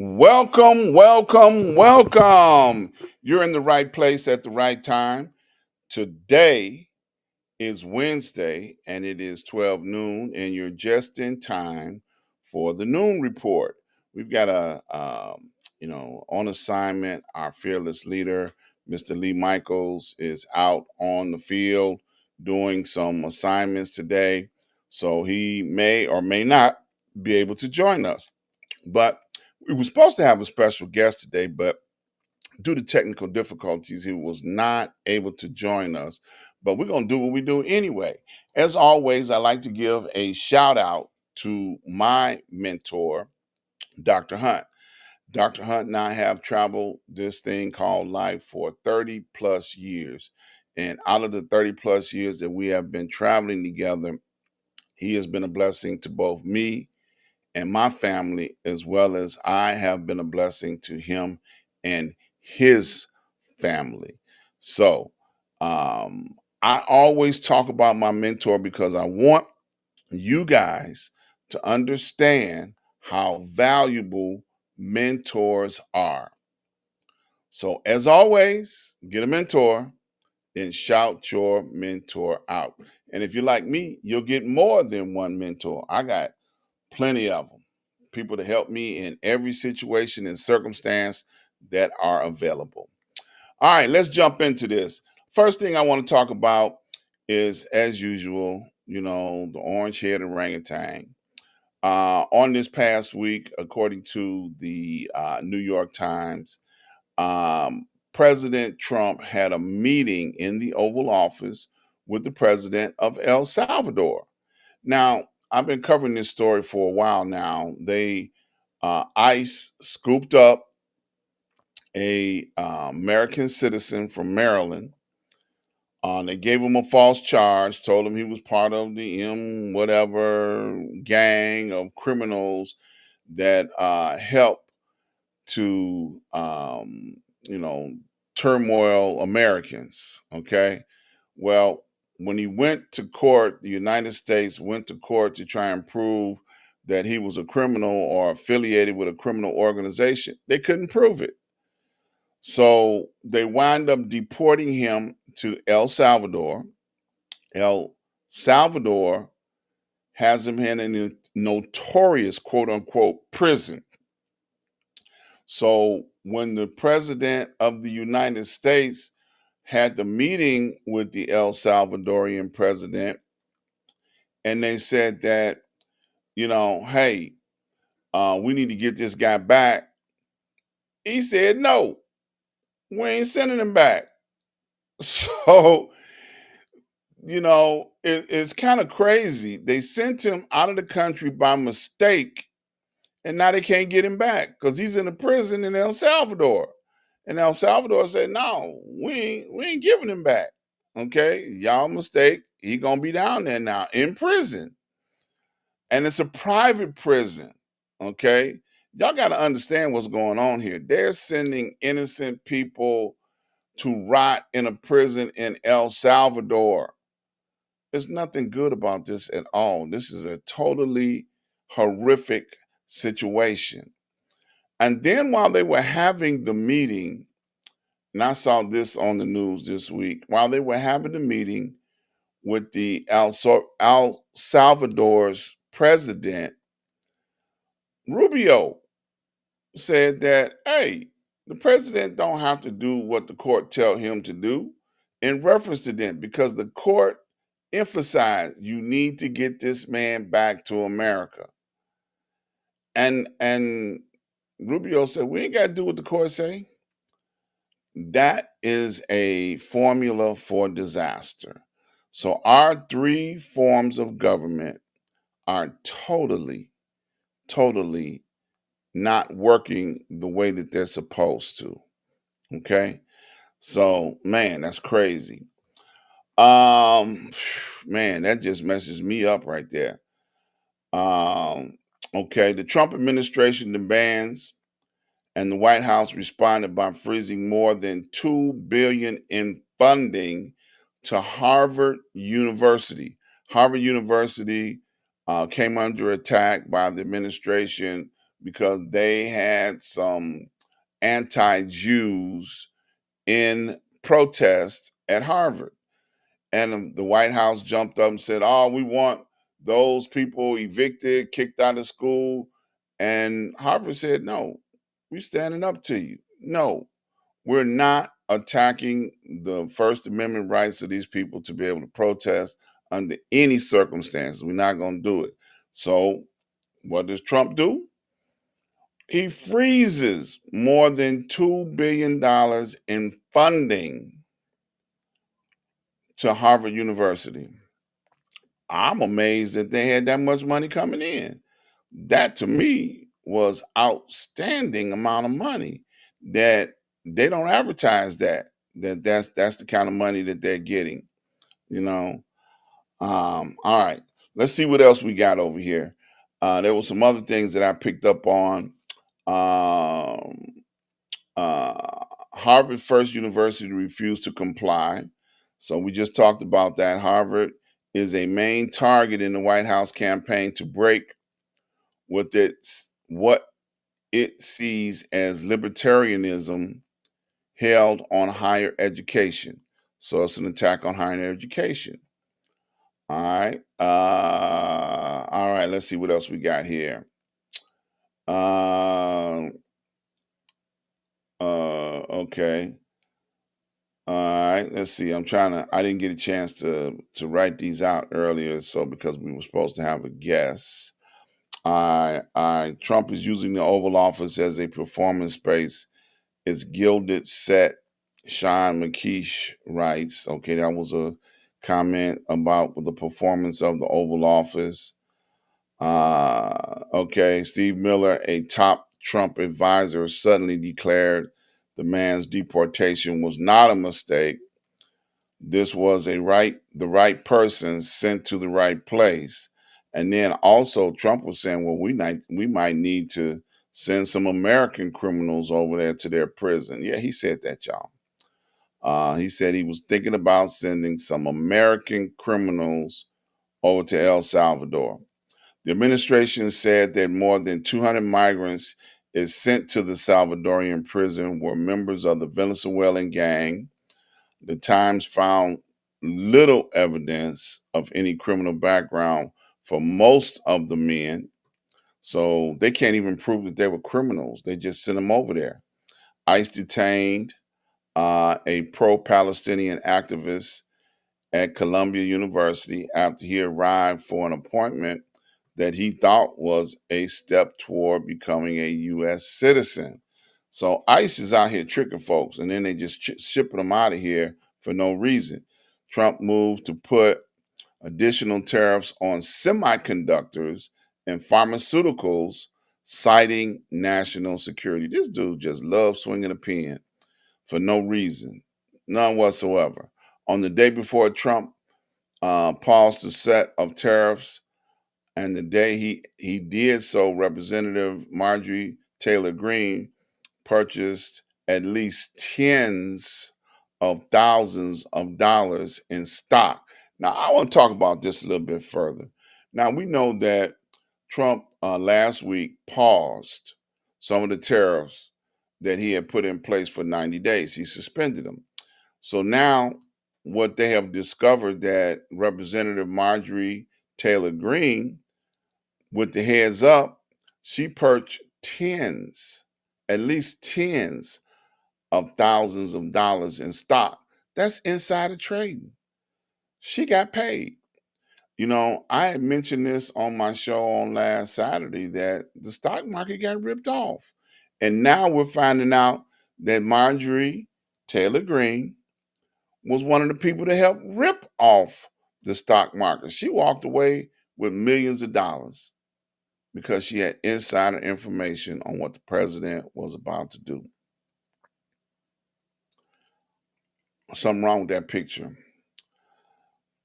Welcome, welcome, welcome. You're in the right place at the right time. Today is Wednesday and it is 12 noon, and you're just in time for the noon report. We've got on assignment. Our fearless leader, Mr. Lee Michaels, is out on the field doing some assignments today. So he may or may not be able to join us. But we were supposed to have a special guest today, but due to technical difficulties, he was not able to join us. But we're going to do what we do anyway. As always, I like to give a shout out to my mentor, Dr. Hunt. Dr. Hunt and I have traveled this thing called life for 30 plus years. And out of the 30 plus years that we have been traveling together, he has been a blessing to both me and my family, as well as I have been a blessing to him and his family. So I always talk about my mentor because I want you guys to understand how valuable mentors are. So, as always, get a mentor and shout your mentor out. And if you're like me, you'll get more than one mentor. I got plenty of them. People to help me in every situation and circumstance that are available. All right, let's jump into this. First thing I want to talk about is, as usual, the orange head orangutan. On this past week, according to the New York Times, President Trump had a meeting in the Oval Office with the president of El Salvador. Now, I've been covering this story for a while now. ICE scooped up a American citizen from Maryland. They gave him a false charge, told him he was part of the M whatever gang of criminals that helped to turmoil Americans. Okay, well, when he went to court, the United States went to court to try and prove that he was a criminal or affiliated with a criminal organization. They couldn't prove it. So they wind up deporting him to El Salvador. El Salvador has him in a notorious quote unquote prison. So when the president of the United States had the meeting with the El Salvadorian president, and they said that, hey, we need to get this guy back. He said, no, we ain't sending him back. So, it's kind of crazy. They sent him out of the country by mistake, and now they can't get him back because he's in a prison in El Salvador. And El Salvador said, no, we ain't giving him back. Okay, y'all mistake. He gonna be down there now in prison. And it's a private prison. Okay, y'all got to understand what's going on here. They're sending innocent people to rot in a prison in El Salvador. There's nothing good about this at all. This is a totally horrific situation. And then while they were having the meeting, and I saw this on the news this week, while they were having the meeting with the El Salvador's president, Rubio said that, hey, the president don't have to do what the court tell him to do, in reference to them, because the court emphasized you need to get this man back to America. And Rubio said, we ain't got to do what the court say. That is a formula for disaster. So our three forms of government are totally not working the way that they're supposed to. Okay. So, man, that's crazy. Um, Man, that just messes me up right there. Um, okay, the Trump administration demands, and the White House responded by freezing more than $2 billion in funding to Harvard University. Harvard University came under attack by the administration because they had some anti-Jews in protest at Harvard. And the White House jumped up and said, "Oh, we want those people evicted, kicked out of school." And Harvard said, "No, we're standing up to you. No, we're not attacking the First Amendment rights of these people to be able to protest under any circumstances. We're not going to do it." So, what does Trump do? He freezes more than $2 billion in funding to Harvard University. I'm amazed that they had that much money coming in. That to me was outstanding amount of money that they don't advertise that's the kind of money that they're getting, you know. All right. Let's see what else we got over here. There were some other things that I picked up on. Um, Harvard First University refused to comply. So we just talked about that. Harvard is a main target in the White House campaign to break what it sees as libertarianism held on higher education. So it's an attack on higher education. All right. All right. Let's see what else we got here. Uh, okay. All right, let's see. I didn't get a chance to write these out earlier, so because we were supposed to have a guest. Trump is using the Oval Office as a performance space. It's gilded set. Sean McKeish writes. Okay, that was a comment about the performance of the Oval Office. Okay, Steve Miller, a top Trump advisor, suddenly declared the man's deportation was not a mistake. This was the right person sent to the right place. And then also Trump was saying, well, we might need to send some American criminals over there to their prison. Yeah, he said that, y'all. He said he was thinking about sending some American criminals over to El Salvador. The administration said that more than 200 migrants is sent to the Salvadorian prison were members of the Venezuelan gang. The Times found little evidence of any criminal background for most of the men. So they can't even prove that they were criminals. They just sent them over there. ICE detained a pro Palestinian activist at Columbia University after he arrived for an appointment that he thought was a step toward becoming a U.S. citizen. So ICE is out here tricking folks, and then they just shipping them out of here for no reason. Trump moved to put additional tariffs on semiconductors and pharmaceuticals, citing national security. This dude just loves swinging a pen for no reason, none whatsoever. On the day before Trump paused the set of tariffs, and the day he did so, Representative Marjorie Taylor Greene purchased at least tens of thousands of dollars in stock. Now, I want to talk about this a little bit further. Now, we know that Trump last week paused some of the tariffs that he had put in place for 90 days. He suspended them. So now, what they have discovered that Representative Marjorie Taylor Greene, with the heads up, she purchased at least tens of thousands of dollars in stock. That's insider trading. She got paid. You know, I had mentioned this on my show on last Saturday that the stock market got ripped off. And now we're finding out that Marjorie Taylor Greene was one of the people that helped rip off the stock market. She walked away with millions of dollars because she had insider information on what the president was about to do. Something wrong with that picture.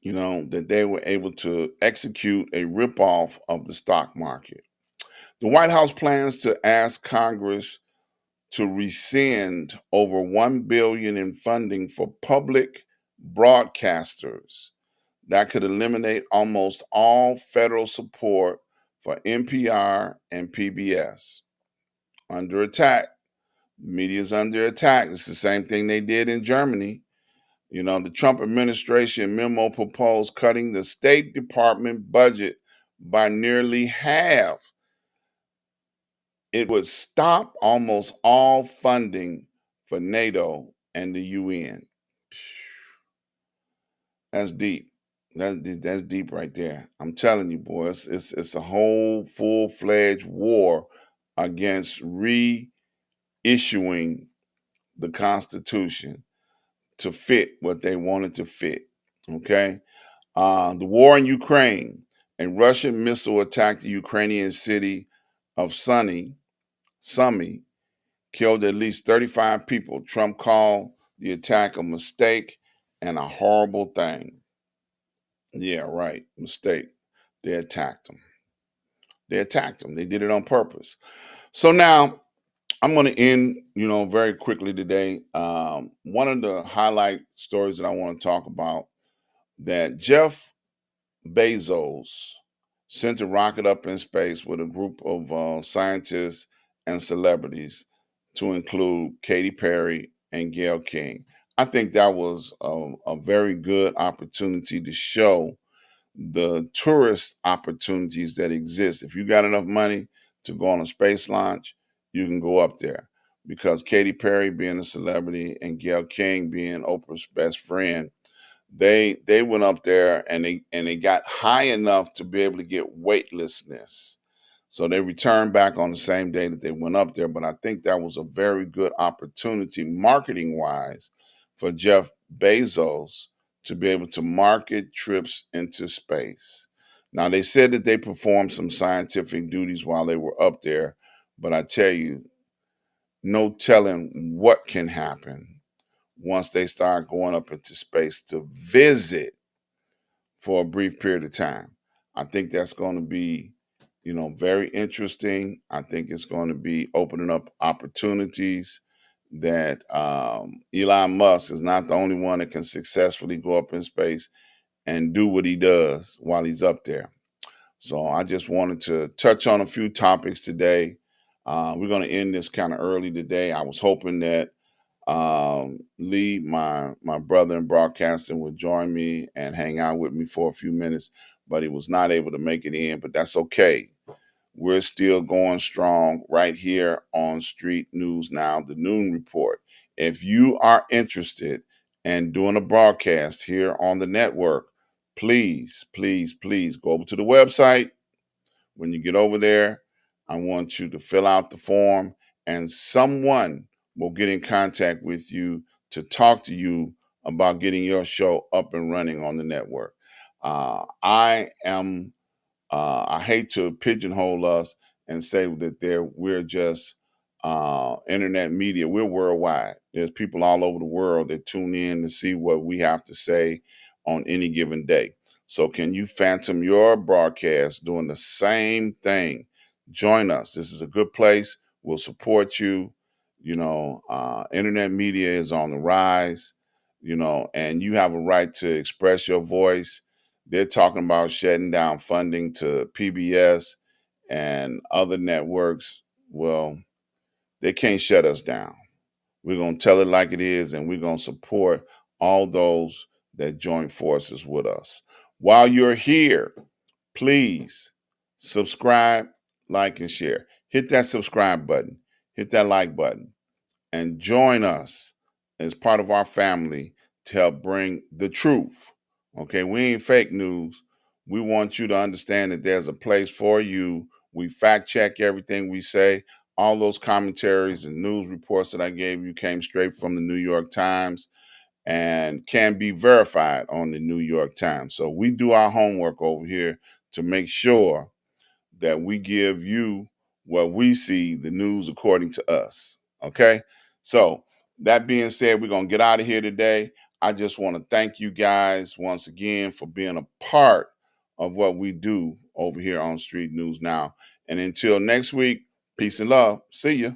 You know, that they were able to execute a ripoff of the stock market. The White House plans to ask Congress to rescind over $1 billion in funding for public broadcasters. That could eliminate almost all federal support for NPR and PBS. Under attack. The media is under attack. It's the same thing they did in Germany. You know, the Trump administration memo proposed cutting the State Department budget by nearly half. It would stop almost all funding for NATO and the UN. That's deep. That's deep right there. I'm telling you, boy, it's a whole full-fledged war against reissuing the Constitution to fit what they wanted to fit. Okay. The war in Ukraine. A Russian missile attacked the Ukrainian city of Sumy, killed at least 35 people. Trump called the attack a mistake and a horrible thing. Yeah, right. Mistake. They attacked them. They attacked them. They did it on purpose. So now I'm going to end, very quickly today. One of the highlight stories that I want to talk about, that Jeff Bezos sent a rocket up in space with a group of scientists and celebrities, to include Katy Perry and Gayle King. I think that was a very good opportunity to show the tourist opportunities that exist. If you got enough money to go on a space launch, you can go up there. Because Katy Perry, being a celebrity, and Gayle King, being Oprah's best friend, they went up there, and they got high enough to be able to get weightlessness. So they returned back on the same day that they went up there. But I think that was a very good opportunity, marketing wise, for Jeff Bezos to be able to market trips into space. Now, they said that they performed some scientific duties while they were up there, but I tell you, no telling what can happen once they start going up into space to visit for a brief period of time. I think that's going to be, very interesting. I think it's going to be opening up opportunities that Elon Musk is not the only one that can successfully go up in space and do what he does while he's up there. So I just wanted to touch on a few topics today. We're going to end this kind of early today. I was hoping that Lee, my brother in broadcasting, would join me and hang out with me for a few minutes, but he was not able to make it in. But that's okay. We're still going strong right here on Street News Now, the Noon Report. If you are interested in doing a broadcast here on the network, please, please, please go over to the website. When you get over there, I want you to fill out the form, and someone will get in contact with you to talk to you about getting your show up and running on the network. I hate to pigeonhole us and say that we're just internet media. We're worldwide. There's people all over the world that tune in to see what we have to say on any given day. So can you phantom your broadcast doing the same thing? Join us. This is a good place. We'll support you. Internet media is on the rise, and you have a right to express your voice. They're talking about shutting down funding to PBS and other networks. Well, they can't shut us down. We're going to tell it like it is, and we're going to support all those that join forces with us. While you're here, please subscribe, like, and share. Hit that subscribe button, hit that like button, and join us as part of our family to help bring the truth. Okay, we ain't fake news. We want you to understand that there's a place for you. We fact check everything we say. All those commentaries and news reports that I gave you came straight from the New York Times and can be verified on the New York Times. So we do our homework over here to make sure that we give you what we see, the news according to us. Okay. So that being said, we're going to get out of here today. I just want to thank you guys once again for being a part of what we do over here on Street News Now. And until next week, peace and love. See ya.